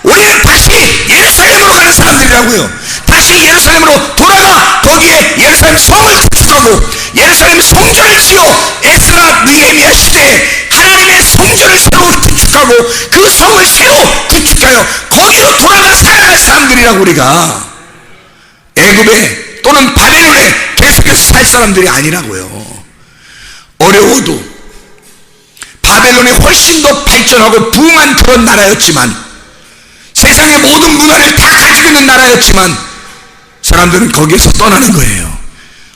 우리는 다시 예루살렘으로 가는 사람들이라고요. 다시 예루살렘으로 돌아가 거기에 예루살렘 성을 구축하고 예루살렘 성전을 지어 에스라 느헤미야 시대에 하나님의 성전을 새로 구축하고 그 성을 새로 구축하여 거기로 돌아가 살아갈 사람들이라고. 우리가 애굽에 또는 바벨론에 계속해서 살 사람들이 아니라고요. 어려워도 바벨론이 훨씬 더 발전하고 부흥한 그런 나라였지만 세상의 모든 문화를 다 가지고 있는 나라였지만 사람들은 거기에서 떠나는 거예요.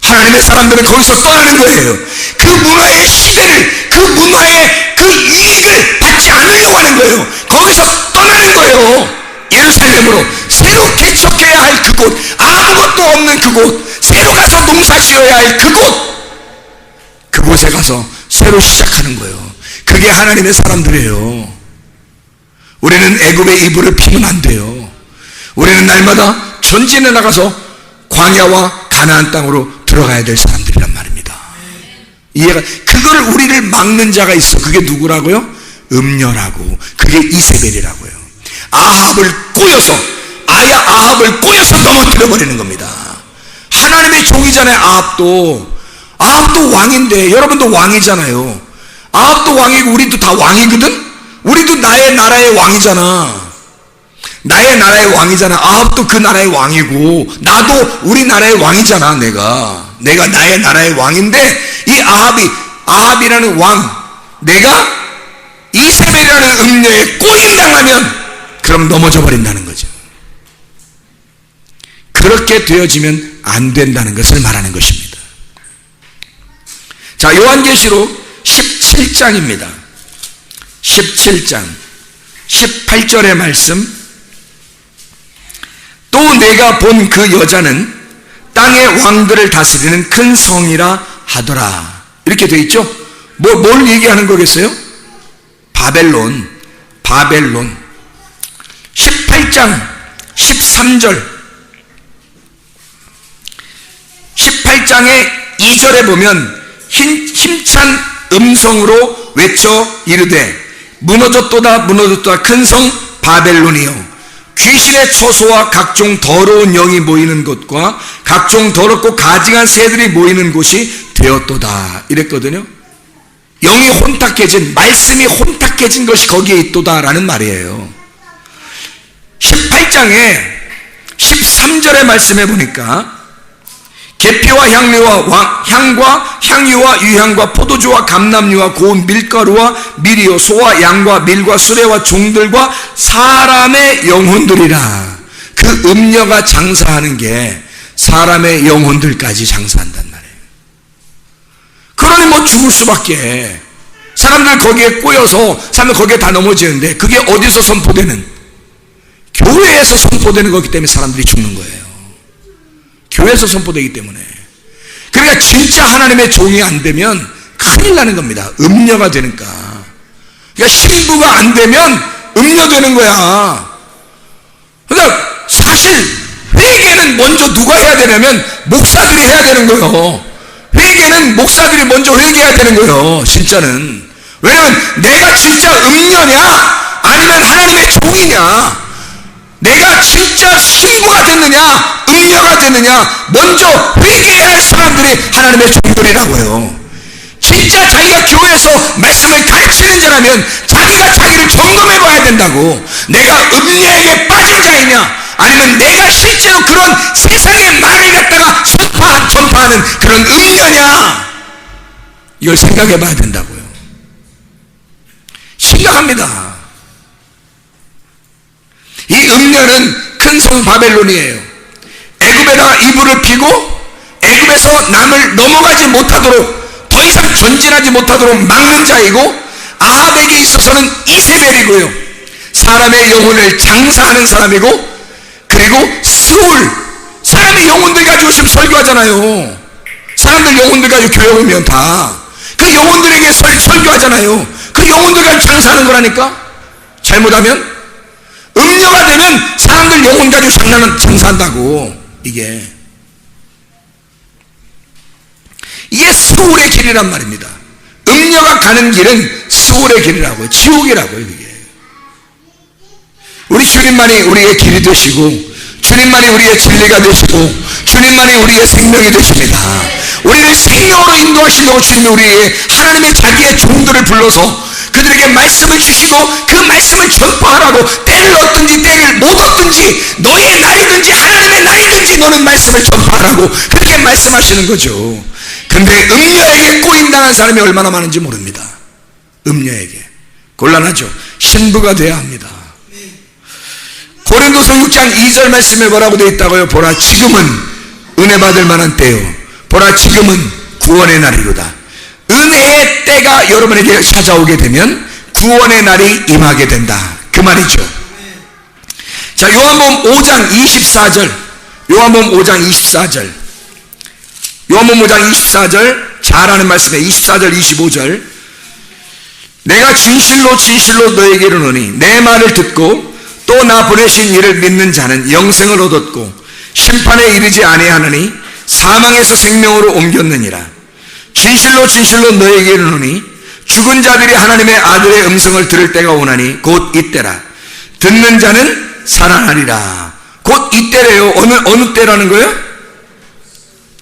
하나님의 사람들은 거기서 떠나는 거예요. 그 문화의 시대를, 그 문화의 그 유익을 받지 않으려고 하는 거예요. 거기서 떠나는 거예요. 예루살렘으로 새로 개척해야 할 그곳, 아무것도 없는 그곳, 새로 가서 농사 지어야 할 그곳에 가서 새로 시작하는 거예요. 그게 하나님의 사람들이에요. 우리는 애굽의 이불을 피면 안 돼요. 우리는 날마다 전진해 나가서 광야와 가나안 땅으로 들어가야 될 사람들이란 말입니다. 이해가? 그걸 우리를 막는 자가 있어. 그게 누구라고요? 음녀라고. 그게 이세벨이라고요. 아합을 꼬여서 넘어뜨려 버리는 겁니다. 하나님의 종이잖아요. 아합도 왕인데, 여러분도 왕이잖아요. 아합도 왕이고 우리도 다 왕이거든. 우리도 나의 나라의 왕이잖아. 나의 나라의 왕이잖아. 아합도 그 나라의 왕이고 나도 우리 나라의 왕이잖아. 내가 나의 나라의 왕인데 이 아합이라는 왕, 내가 이세벨이라는 음녀에 꼬임당하면 그럼 넘어져 버린다는 거죠. 그렇게 되어지면 안 된다는 것을 말하는 것입니다. 자, 요한계시록 17장입니다. 17장 18절의 말씀. 또 내가 본 그 여자는 땅의 왕들을 다스리는 큰 성이라 하더라. 이렇게 되어 있죠. 뭘 얘기하는 거겠어요? 바벨론. 18장 13절 18장의 2절에 보면 힘찬 음성으로 외쳐 이르되 무너졌도다 큰 성 바벨론이요 귀신의 처소와 각종 더러운 영이 모이는 곳과 각종 더럽고 가증한 새들이 모이는 곳이 되었도다 이랬거든요. 영이 혼탁해진, 말씀이 혼탁해진 것이 거기에 있도다라는 말이에요. 18장에 13절의 말씀에 보니까 계피와 향과 향유와 유향과 포도주와 감람유와 고운 밀가루와 밀이요 소와 양과 밀과 수레와 종들과 사람의 영혼들이라. 그 음녀가 장사하는 게 사람의 영혼들까지 장사한단 말이에요. 그러니 뭐 죽을 수밖에. 사람들 거기에 꼬여서 사람들 거기에 다 넘어지는데 그게 어디서 선포되는? 교회에서 선포되는 거기 때문에 사람들이 죽는 거예요. 교회에서 선포되기 때문에. 그러니까 진짜 하나님의 종이 안 되면 큰일 나는 겁니다. 음녀가 되니까. 그러니까 신부가 안 되면 음녀되는 거야. 그러니까 사실 회개는 먼저 누가 해야 되냐면 목사들이 해야 되는 거예요. 회개는 목사들이 먼저 회개해야 되는 거예요. 진짜는. 왜냐면 내가 진짜 음녀냐 아니면 하나님의 종이냐, 내가 진짜 신부가 됐느냐 음녀가 됐느냐, 먼저 회개해야 할 사람들이 하나님의 종들이라고요. 진짜 자기가 교회에서 말씀을 가르치는 자라면 자기가 자기를 점검해 봐야 된다고. 내가 음녀에게 빠진 자이냐 아니면 내가 실제로 그런 세상의 말을 갖다가 전파하는 그런 음녀냐, 이걸 생각해 봐야 된다고요. 심각합니다. 이 음녀는 큰 성 바벨론이에요. 애굽에다가 이불을 피고 애굽에서 남을 넘어가지 못하도록, 더 이상 전진하지 못하도록 막는 자이고, 아합에게 있어서는 이세벨이고요, 사람의 영혼을 장사하는 사람이고, 그리고 스울, 사람의 영혼들 가지고 지금 설교하잖아요. 사람들 영혼들 가지고 교회 오면 다 그 영혼들에게 설교하잖아요. 그 영혼들 가지고 장사하는 거라니까. 잘못하면 음녀가 되면 사람들 영혼 가지고 장사한다고. 이게 스울의 길이란 말입니다. 음녀가 가는 길은 스울의 길이라고요. 지옥이라고요. 이게 우리 주님만이 우리의 길이 되시고, 주님만이 우리의 진리가 되시고, 주님만이 우리의 생명이 되십니다. 우리를 생명으로 인도하시려고 주님이 우리의 하나님의 자기의 종들을 불러서 그들에게 말씀을 주시고 그 말씀을 전파하라고, 때를 얻든지 때를 못 얻든지 너의 날이든지 하나님의 날이든지 너는 말씀을 전파하라고 그렇게 말씀하시는 거죠. 근데 음녀에게 꼬임당한 사람이 얼마나 많은지 모릅니다. 음녀에게 곤란하죠. 신부가 돼야 합니다. 고린도서 6장 2절 말씀에 뭐라고 되어 있다고요? 보라 지금은 은혜 받을 만한 때요, 보라 지금은 구원의 날이로다. 은혜의 때가 여러분에게 찾아오게 되면 구원의 날이 임하게 된다, 그 말이죠. 자, 요한복음 5장 24절, 요한복음 5장 24절, 요한복음 5장 24절 잘 아는 말씀에 24절 25절. 내가 진실로 진실로 너에게 이르노니 내 말을 듣고 또 나 보내신 이를 믿는 자는 영생을 얻었고 심판에 이르지 아니하느니 사망에서 생명으로 옮겼느니라. 진실로 진실로 너에게 이르노니 죽은 자들이 하나님의 아들의 음성을 들을 때가 오나니 곧 이때라. 듣는 자는 살아나리라. 곧 이때래요. 어느 때라는 거예요?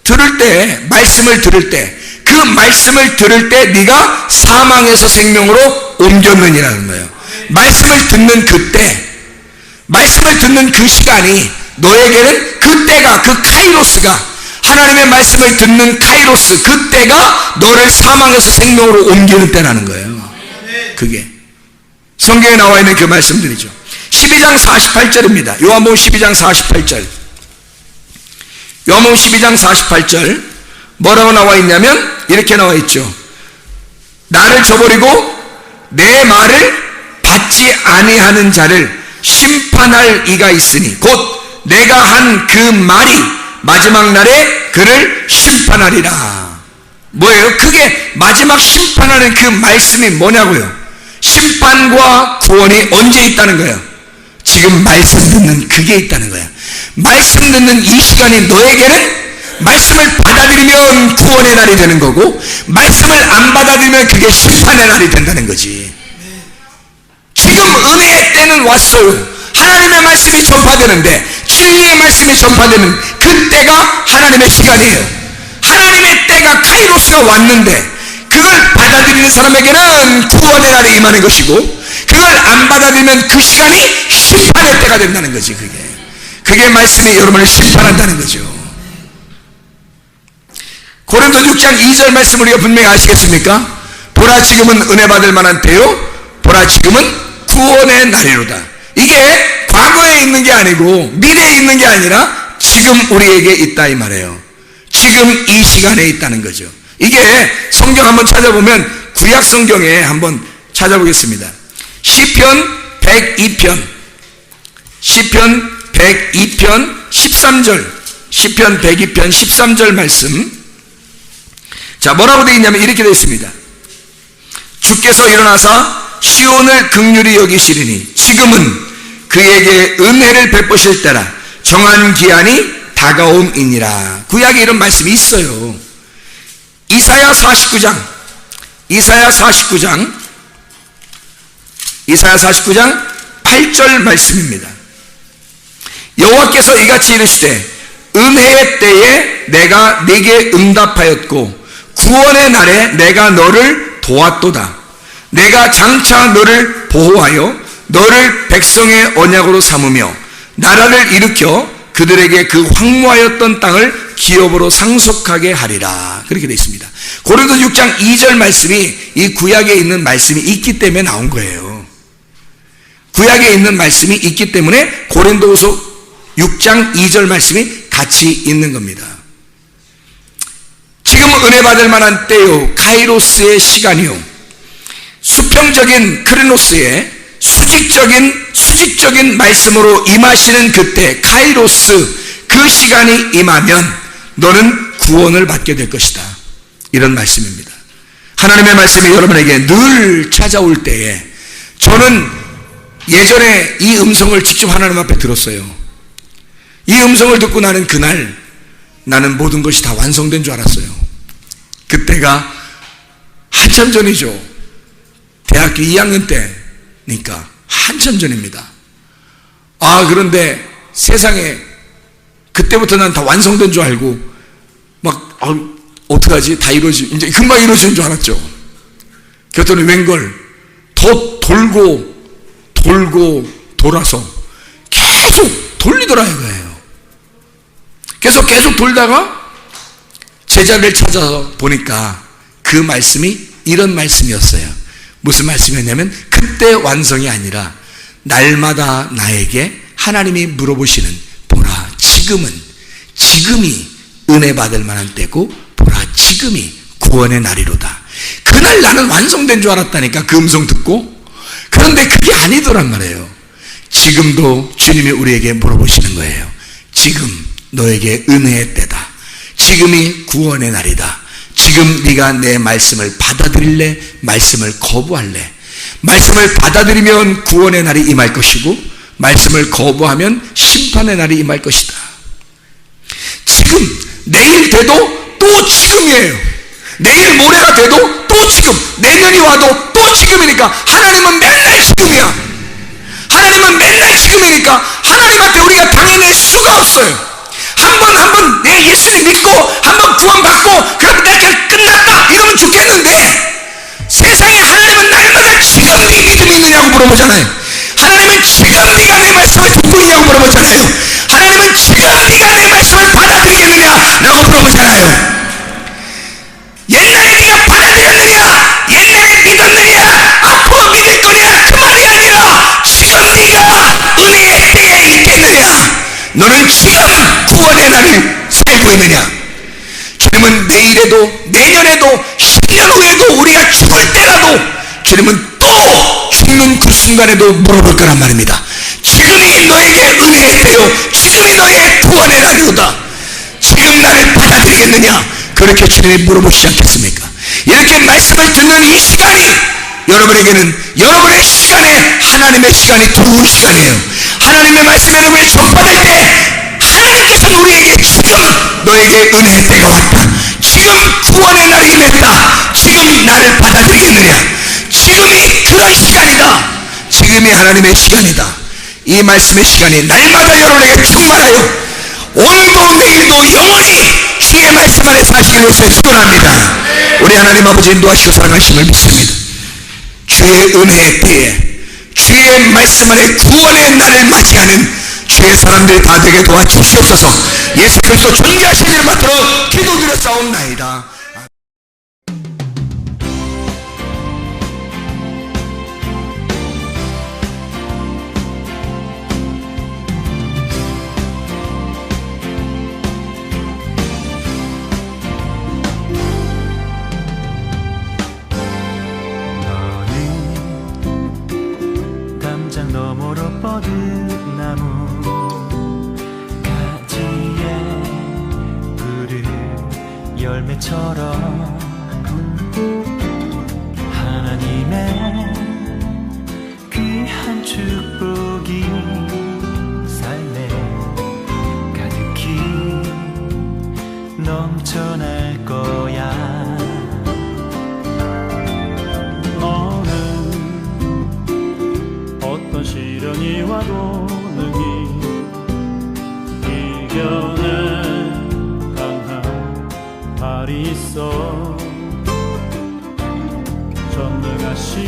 들을 때, 말씀을 들을 때, 그 말씀을 들을 때 네가 사망에서 생명으로 옮겼느니라는 거예요. 말씀을 듣는 그때, 말씀을 듣는 그 시간이 너에게는 그때가, 그 카이로스가, 하나님의 말씀을 듣는 카이로스, 그때가 너를 사망에서 생명으로 옮기는 때라는 거예요. 그게 성경에 나와 있는 그 말씀들이죠. 12장 48절입니다. 요한복음 12장 48절. 요한복음 12장 48절 뭐라고 나와 있냐면 이렇게 나와 있죠. 나를 저버리고 내 말을 받지 아니하는 자를 심판할 이가 있으니 곧 내가 한 그 말이 마지막 날에 그를 심판하리라. 뭐예요? 그게 마지막 심판하는 그 말씀이 뭐냐고요? 심판과 구원이 언제 있다는 거예요? 지금 말씀 듣는 그게 있다는 거예요. 말씀 듣는 이 시간이 너에게는 말씀을 받아들이면 구원의 날이 되는 거고, 말씀을 안 받아들이면 그게 심판의 날이 된다는 거지. 지금 은혜의 때는 왔어요. 하나님의 말씀이 전파되는데, 진리의 말씀이 전파되는 그때가 하나님의 시간이에요. 하나님의 때가 카이로스가 왔는데 그걸 받아들이는 사람에게는 구원의 날이 임하는 것이고, 그걸 안 받아들이면 그 시간이 심판의 때가 된다는 거지. 그게 말씀이 여러분을 심판한다는 거죠. 고린도 6장 2절 말씀 우리가 분명히 아시겠습니까? 보라 지금은 은혜 받을 만한 때요, 보라 지금은 구원의 날이로다. 이게 과거에 있는 게 아니고 미래에 있는 게 아니라 지금 우리에게 있다 이 말이에요. 지금 이 시간에 있다는 거죠. 이게 성경 한번 찾아보면 구약 성경에 한번 찾아보겠습니다. 시편 102편 13절, 시편 102편 13절 말씀. 자, 뭐라고 되어 있냐면 이렇게 되어 있습니다. 주께서 일어나사 시온을 긍휼히 여기시리니 지금은 그에게 은혜를 베푸실 때라, 정한 기한이 다가옴이니라. 구약에 이런 말씀이 있어요. 이사야 49장 8절 말씀입니다. 여호와께서 이같이 이르시되 은혜의 때에 내가 네게 응답하였고 구원의 날에 내가 너를 도왔도다. 내가 장차 너를 보호하여 너를 백성의 언약으로 삼으며 나라를 일으켜 그들에게 그 황무하였던 땅을 기업으로 상속하게 하리라. 그렇게 되어 있습니다. 고린도 6장 2절 말씀이 이 구약에 있는 말씀이 있기 때문에 나온 거예요. 구약에 있는 말씀이 있기 때문에 고린도후서 6장 2절 말씀이 같이 있는 겁니다. 지금 은혜 받을 만한 때요, 카이로스의 시간이요, 수평적인 크리노스의 수직적인 말씀으로 임하시는 그때 카이로스, 그 시간이 임하면 너는 구원을 받게 될 것이다. 이런 말씀입니다. 하나님의 말씀이 여러분에게 늘 찾아올 때에, 저는 예전에 이 음성을 직접 하나님 앞에 들었어요. 이 음성을 듣고 나는 그날 나는 모든 것이 다 완성된 줄 알았어요. 그때가 한참 전이죠. 대학교 2학년 때니까 한참 전입니다. 그런데 세상에 그때부터 난 다 완성된 줄 알고 막 어떡하지? 다 이제 금방 이루어지는 줄 알았죠. 그랬더니 웬걸 더 돌고 돌아서 계속 돌리더라 이거예요. 그래서 계속 돌다가 제자를 찾아서 보니까 그 말씀이 이런 말씀이었어요. 무슨 말씀이었냐면, 그때 완성이 아니라 날마다 나에게 하나님이 물어보시는, 보라 지금이 은혜 받을 만한 때고 보라 지금이 구원의 날이로다. 그날 나는 완성된 줄 알았다니까, 그 음성 듣고. 그런데 그게 아니더란 말이에요. 지금도 주님이 우리에게 물어보시는 거예요. 지금 너에게 은혜의 때다. 지금이 구원의 날이다. 지금 네가 내 말씀을 받아들일래? 말씀을 거부할래? 말씀을 받아들이면 구원의 날이 임할 것이고, 말씀을 거부하면 심판의 날이 임할 것이다. 지금, 내일 돼도 또 지금이에요. 내일 모레가 돼도 또 지금, 내년이 와도 또 지금이니까 하나님은 맨날 지금이야. 하나님은 맨날 지금이니까 하나님 앞에 우리가 당해낼 수가 없어요. 한 번 내 예수님 믿고 한 번 구원받고 그럼 내가 끝났다 이러면 좋겠는데, 세상에 하나님은 날마다 지금 네 믿음이 있느냐고 물어보잖아요. 하나님은 지금 네가 내 말씀을 듣고 있냐고 물어보잖아요. 하나님은 지금 네가 내 말씀을 받아들이겠느냐라고 물어보잖아요. 옛날에 네가 받아들였느냐, 옛날에 믿었느냐, 앞으로 믿을 거냐, 그 말이 아니라 지금 네가 은혜의 때에 있겠느냐, 너는 지금 구원의 날을 살고 있느냐. 주님은 내일 주님은 또 죽는 그 순간에도 물어볼 거란 말입니다. 지금이 너에게 은혜의 때요, 지금이 너의 구원의 날이로다. 지금 나를 받아들이겠느냐? 그렇게 주님이 물어보시지 않겠습니까? 이렇게 말씀을 듣는 이 시간이 여러분에게는 여러분의 시간에 하나님의 시간이 들어오는 시간이에요. 하나님의 말씀 여러분이 전받을 때 하나님께서는 우리에게 지금 너에게 은혜의 때가 왔다, 지금 구원의 날이 임했다, 지금 나를 받아들이겠느냐, 지금이 그런 시간이다, 지금이 하나님의 시간이다. 이 말씀의 시간이 날마다 여러분에게 충만하여 오늘도 내일도 영원히 주의 말씀 안에 사시길 위해서 축원합니다. 우리 하나님 아버지 인도하시고 사랑하심을 믿습니다. 주의 은혜의 때에 주의 말씀 안에 구원의 날을 맞이하는 주의 사람들이 다 되게 도와주시옵소서. 예수 그리스도 존귀하신 이름 받들어 기도드려 싸움나이다. 너머로 뻗은 나무 가지에 푸른 열매처럼 하나님의 귀한 축복이 삶에 가득히 넘쳐날 거야. 시련이 와도 능히 이겨낼 강한 발이 있어. 전능하신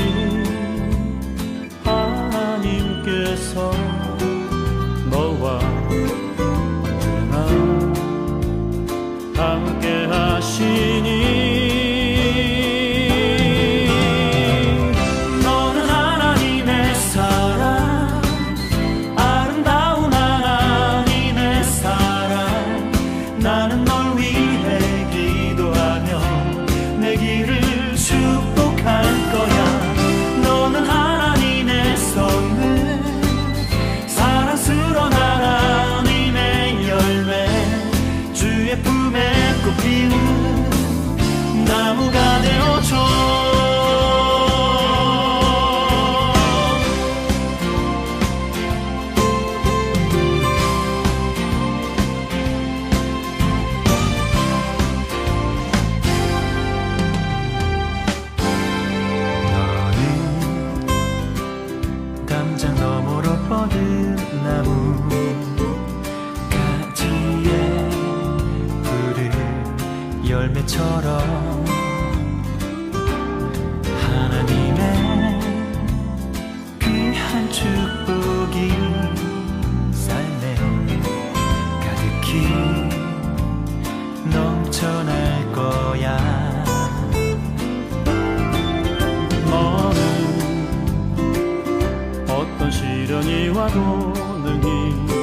하나님께서 너와 언제나 함께 하시니 나무가 되어줘. 너는 담장 너머로 뻗은 나무 가지에 푸른 열매처럼 하나님의 귀한 축복이 삶에 가득히 넘쳐날 거야. 너는 어떤 시련이 와도 능히